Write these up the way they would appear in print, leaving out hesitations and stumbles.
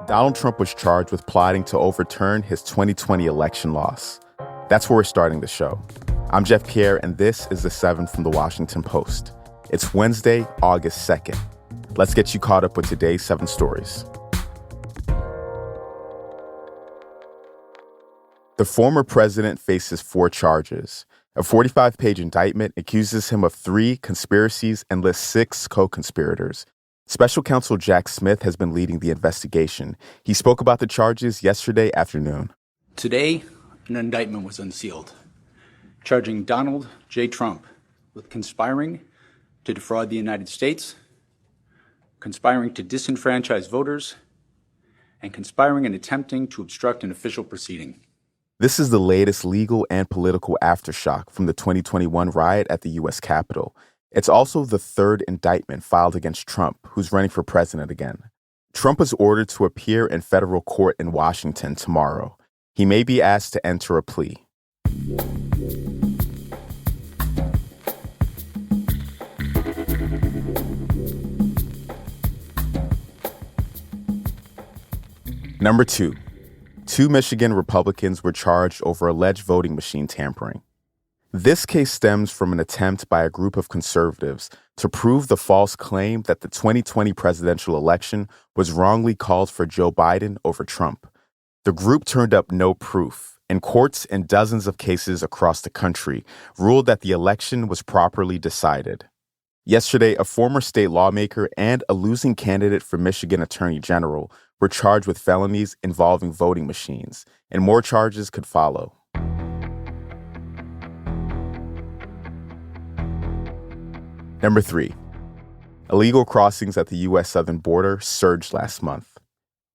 Donald Trump was charged with plotting to overturn his 2020 election loss. That's where we're starting the show. I'm Jeff Pierre, and this is The 7 from The Washington Post. It's Wednesday, August 2nd. Let's get you caught up with today's 7 stories. The former president faces 4 charges. A 45-page indictment accuses him of 3 conspiracies and lists 6 co-conspirators. Special counsel Jack Smith has been leading the investigation. He spoke about the charges yesterday afternoon. Today, an indictment was unsealed, charging Donald J. Trump with conspiring to defraud the United States, conspiring to disenfranchise voters, and conspiring and attempting to obstruct an official proceeding. This is the latest legal and political aftershock from the 2021 riot at the U.S. Capitol. It's also the 3rd indictment filed against Trump, who's running for president again. Trump was ordered to appear in federal court in Washington tomorrow. He may be asked to enter a plea. Number 2. 2 Michigan Republicans were charged over alleged voting machine tampering. This case stems from an attempt by a group of conservatives to prove the false claim that the 2020 presidential election was wrongly called for Joe Biden over Trump. The group turned up no proof, and courts in dozens of cases across the country ruled that the election was properly decided. Yesterday, a former state lawmaker and a losing candidate for Michigan Attorney General were charged with felonies involving voting machines, and more charges could follow. Number 3. Illegal crossings at the U.S. southern border surged last month.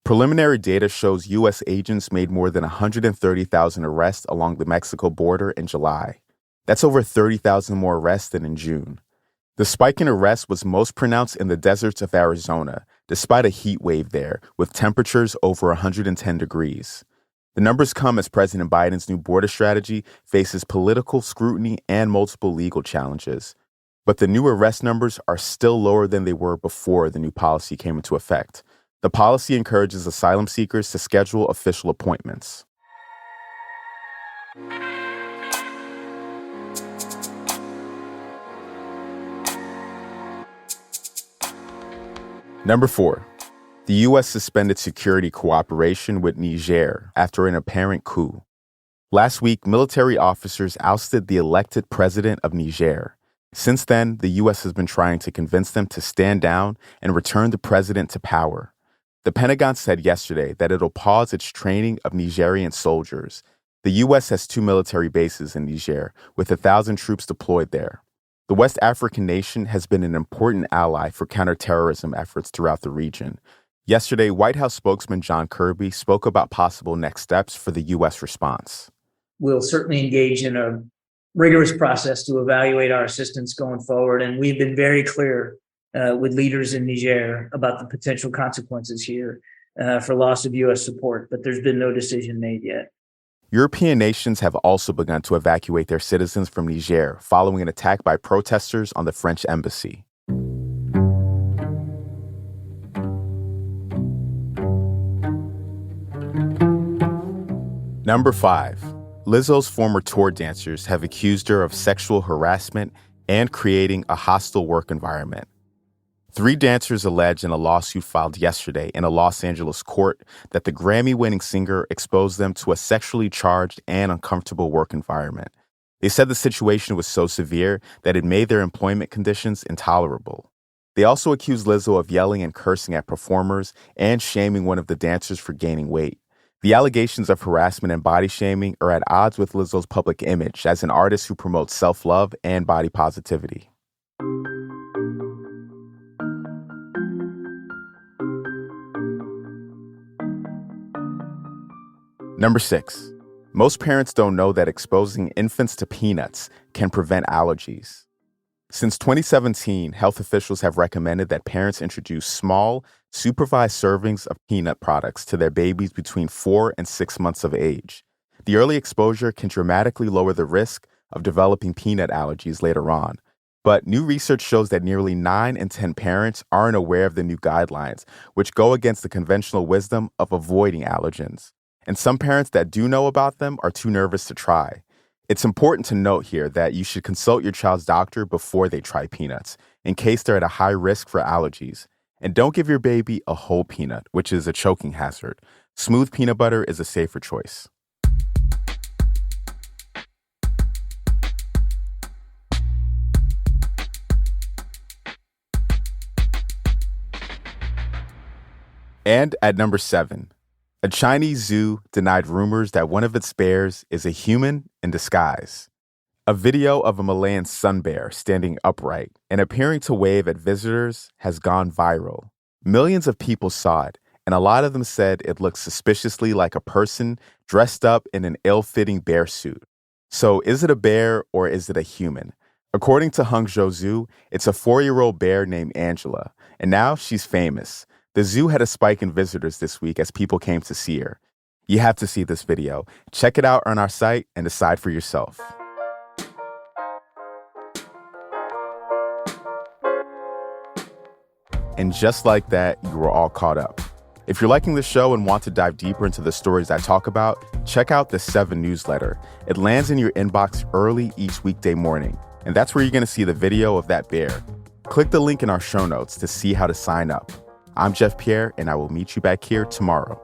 Preliminary data shows U.S. agents made more than 130,000 arrests along the Mexico border in July. That's over 30,000 more arrests than in June. The spike in arrests was most pronounced in the deserts of Arizona, despite a heat wave there, with temperatures over 110 degrees. The numbers come as President Biden's new border strategy faces political scrutiny and multiple legal challenges. But the new arrest numbers are still lower than they were before the new policy came into effect. The policy encourages asylum seekers to schedule official appointments. Number 4. The U.S. suspended security cooperation with Niger after an apparent coup. Last week, military officers ousted the elected president of Niger. Since then, the U.S. has been trying to convince them to stand down and return the president to power. The Pentagon said yesterday that it'll pause its training of Nigerian soldiers. The U.S. has 2 military bases in Niger, with 1,000 troops deployed there. The West African nation has been an important ally for counterterrorism efforts throughout the region. Yesterday, White House spokesman John Kirby spoke about possible next steps for the U.S. response. We'll certainly engage in a rigorous process to evaluate our assistance going forward. And we've been very clear with leaders in Niger about the potential consequences here for loss of U.S. support, but there's been no decision made yet. European nations have also begun to evacuate their citizens from Niger following an attack by protesters on the French embassy. Number 5. Lizzo's former tour dancers have accused her of sexual harassment and creating a hostile work environment. 3 dancers allege in a lawsuit filed yesterday in a Los Angeles court that the Grammy-winning singer exposed them to a sexually charged and uncomfortable work environment. They said the situation was so severe that it made their employment conditions intolerable. They also accused Lizzo of yelling and cursing at performers and shaming one of the dancers for gaining weight. The allegations of harassment and body shaming are at odds with Lizzo's public image as an artist who promotes self-love and body positivity. Number 6. Most parents don't know that exposing infants to peanuts can prevent allergies. Since 2017, health officials have recommended that parents introduce small, supervised servings of peanut products to their babies between 4 and 6 months of age. The early exposure can dramatically lower the risk of developing peanut allergies later on. But new research shows that nearly 9 in 10 parents aren't aware of the new guidelines, which go against the conventional wisdom of avoiding allergens. And some parents that do know about them are too nervous to try. It's important to note here that you should consult your child's doctor before they try peanuts, in case they're at a high risk for allergies. And don't give your baby a whole peanut, which is a choking hazard. Smooth peanut butter is a safer choice. And at number 7, a Chinese zoo denied rumors that one of its bears is a human in disguise. A video of a Malayan sun bear standing upright and appearing to wave at visitors has gone viral. Millions of people saw it, and a lot of them said it looked suspiciously like a person dressed up in an ill-fitting bear suit. So is it a bear or is it a human? According to Hangzhou Zoo, it's a 4-year-old bear named Angela, and now she's famous. The zoo had a spike in visitors this week as people came to see her. You have to see this video. Check it out on our site and decide for yourself. And just like that, you were all caught up. If you're liking the show and want to dive deeper into the stories I talk about, check out the 7 newsletter. It lands in your inbox early each weekday morning, and that's where you're going to see the video of that bear. Click the link in our show notes to see how to sign up. I'm Jeff Pierre, and I will meet you back here tomorrow.